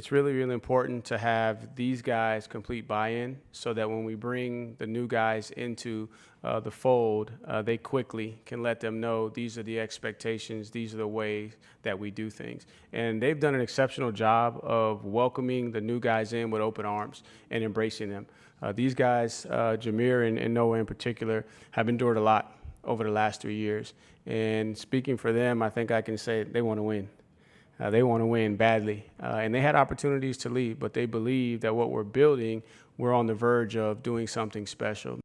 It's really, really important to have these guys complete buy-in so that when we bring the new guys into the fold, they quickly can let them know these are the expectations, these are the ways that we do things. And they've done an exceptional job of welcoming the new guys in with open arms and embracing them. These guys, Jameer and Noah in particular, have endured a lot over the last 3 years. And speaking for them, I think I can say they want to win. They want to win badly. And they had opportunities to leave, but they believe that what we're building, we're on the verge of doing something special.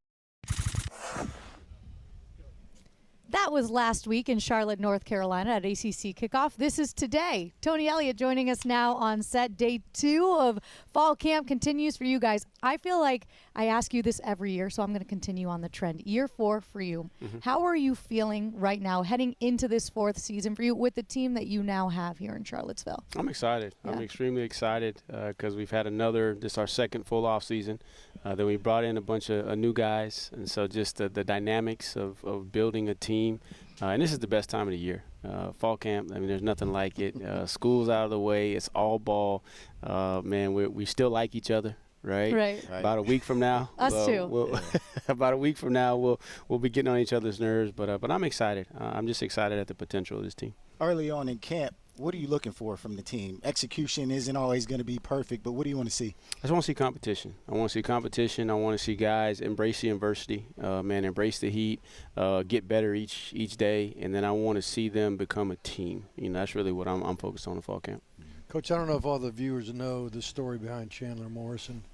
That was last week in Charlotte, North Carolina at ACC kickoff. This is today. Tony Elliott joining us now on set. Day 2 of fall camp continues for you guys. I feel like I ask you this every year, so I'm going to continue on the trend. Year 4 for you. Mm-hmm. How are you feeling right now heading into this 4th season for you with the team that you now have here in Charlottesville? I'm excited. Yeah. I'm extremely excited because we've had this our second full off season. Then we brought in a bunch of new guys, and so just the dynamics of building a team. And this is the best time of the year. Fall camp, I mean, there's nothing like it. School's out of the way. It's all ball. Man, we still like each other, right? Right. About a week from now. Us too. About a week from now, we'll be getting on each other's nerves. But I'm excited. I'm just excited at the potential of this team. Early on in camp, what are you looking for from the team? Execution isn't always going to be perfect, but what do you want to see? I just want to see competition. I want to see competition. I want to see guys embrace the adversity, embrace the heat, get better each day, and then I want to see them become a team. That's really what I'm focused on in fall camp. Coach, I don't know if all the viewers know the story behind Chandler Morrison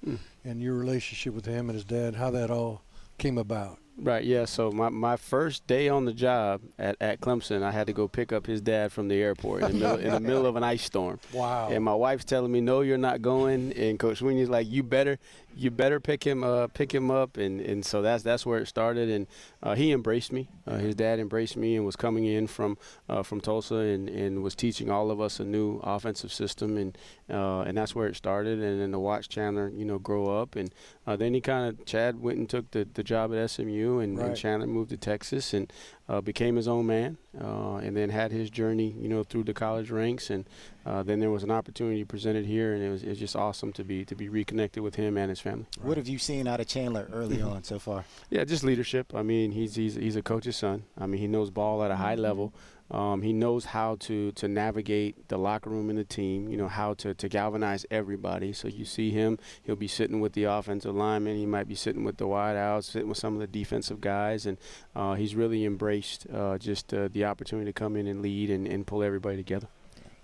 and your relationship with him and his dad, how that all came about. Right, yeah. So my first day on the job at Clemson, I had to go pick up his dad from the airport in the middle of an ice storm. Wow. And my wife's telling me, no, you're not going. And Coach Sweeney's like, you better pick him up. And so that's where it started. And he embraced me. His dad embraced me and was coming in from Tulsa and was teaching all of us a new offensive system. And that's where it started. And then to watch Chandler, grow up. And then Chad went and took the job at SMU. And Chandler moved to Texas and became his own man, and then had his journey, through the college ranks. And then there was an opportunity presented here, and it was just awesome to be reconnected with him and his family. What have you seen out of Chandler early on so far? Yeah, just leadership. I mean, he's a coach's son. I mean, he knows ball at a high level. He knows how to navigate the locker room and the team, how to galvanize everybody. So you see him, he'll be sitting with the offensive linemen. He might be sitting with the wideouts, sitting with some of the defensive guys. And he's really embraced the opportunity to come in and lead and pull everybody together.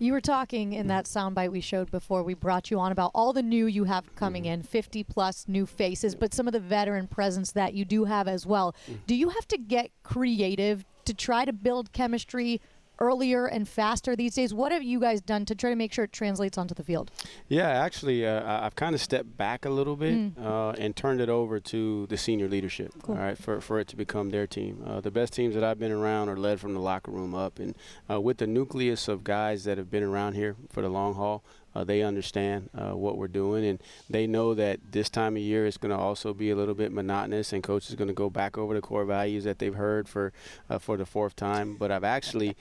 You were talking in that soundbite we showed before we brought you on about all the new you have coming in, 50-plus new faces, but some of the veteran presence that you do have as well. Do you have to get creative to try to build chemistry earlier and faster these days? What have you guys done to try to make sure it translates onto the field? Yeah, actually, I've kind of stepped back a little bit and turned it over to the senior leadership, all right, for it to become their team. The best teams that I've been around are led from the locker room up. And with the nucleus of guys that have been around here for the long haul, they understand what we're doing, and they know that this time of year is going to also be a little bit monotonous, and coach is going to go back over the core values that they've heard for the 4th time. But I've actually,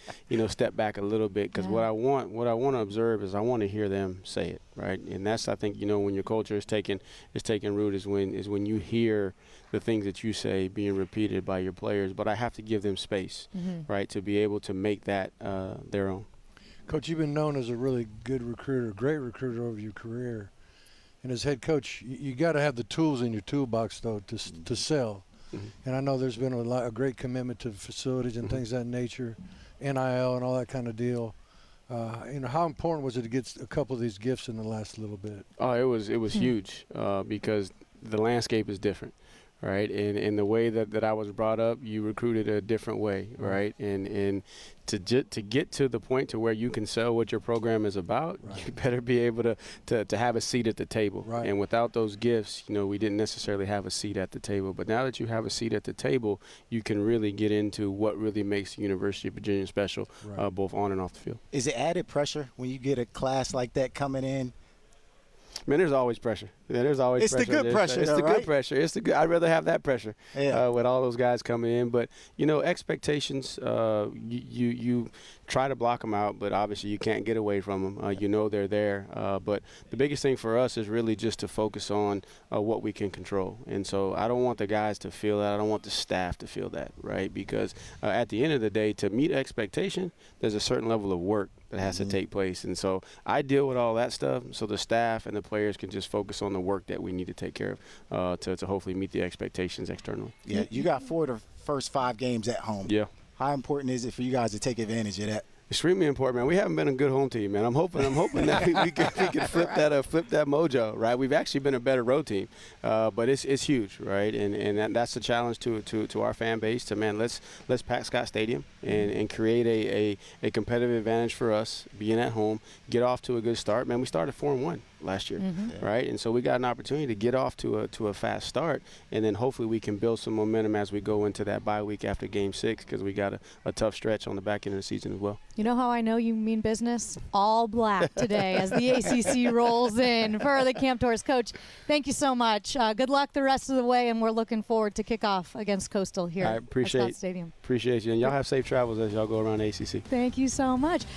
stepped back a little bit because what I want to observe is I want to hear them say it, right? And that's, I think, when your culture is taking root is when you hear the things that you say being repeated by your players. But I have to give them space, right, to be able to make that their own. Coach, you've been known as a really good recruiter, great recruiter over your career. And as head coach, you got to have the tools in your toolbox, though, to sell. And I know there's been a great commitment to facilities and things of that nature, NIL and all that kind of deal. How important was it to get a couple of these gifts in the last little bit? Oh, it was huge because the landscape is different. Right, and the way that I was brought up, you recruited a different way, right? And to get to the point to where you can sell what your program is about, you better be able to have a seat at the table. Right. And without those gifts, we didn't necessarily have a seat at the table. But now that you have a seat at the table, you can really get into what really makes the University of Virginia special, both on and off the field. Is it added pressure when you get a class like that coming in? Man, there's always pressure. Yeah, there's always It's pressure. the good pressure, It's though, the right? good pressure. It's the good. I'd rather have that pressure Yeah. with all those guys coming in. But, expectations, you try to block them out, but obviously you can't get away from them. They're there. But the biggest thing for us is really just to focus on what we can control. And so I don't want the guys to feel that. I don't want the staff to feel that, right? Because at the end of the day, to meet expectation, there's a certain level of work that has to take place. And so I deal with all that stuff so the staff and the players can just focus on the work that we need to take care of to hopefully meet the expectations externally. Yeah, you got 4 of the first 5 games at home. Yeah. How important is it for you guys to take advantage of that? Extremely important, man. We haven't been a good home team, man. I'm hoping that we can flip that mojo, right? We've actually been a better road team, but it's huge, right? And that's the challenge to our fan base. Let's pack Scott Stadium and create a competitive advantage for us being at home. Get off to a good start, man. We started 4-1 last year, right? And so we got an opportunity to get off to a fast start, and then hopefully we can build some momentum as we go into that bye week after Game 6 because we got a tough stretch on the back end of the season as well. You know how I know you mean business? All black today as the ACC rolls in for the Camp Tours. Coach, thank you so much. Good luck the rest of the way, and we're looking forward to kickoff against Coastal here I at Scott Stadium. Appreciate you. And y'all have safe travels as y'all go around ACC. Thank you so much.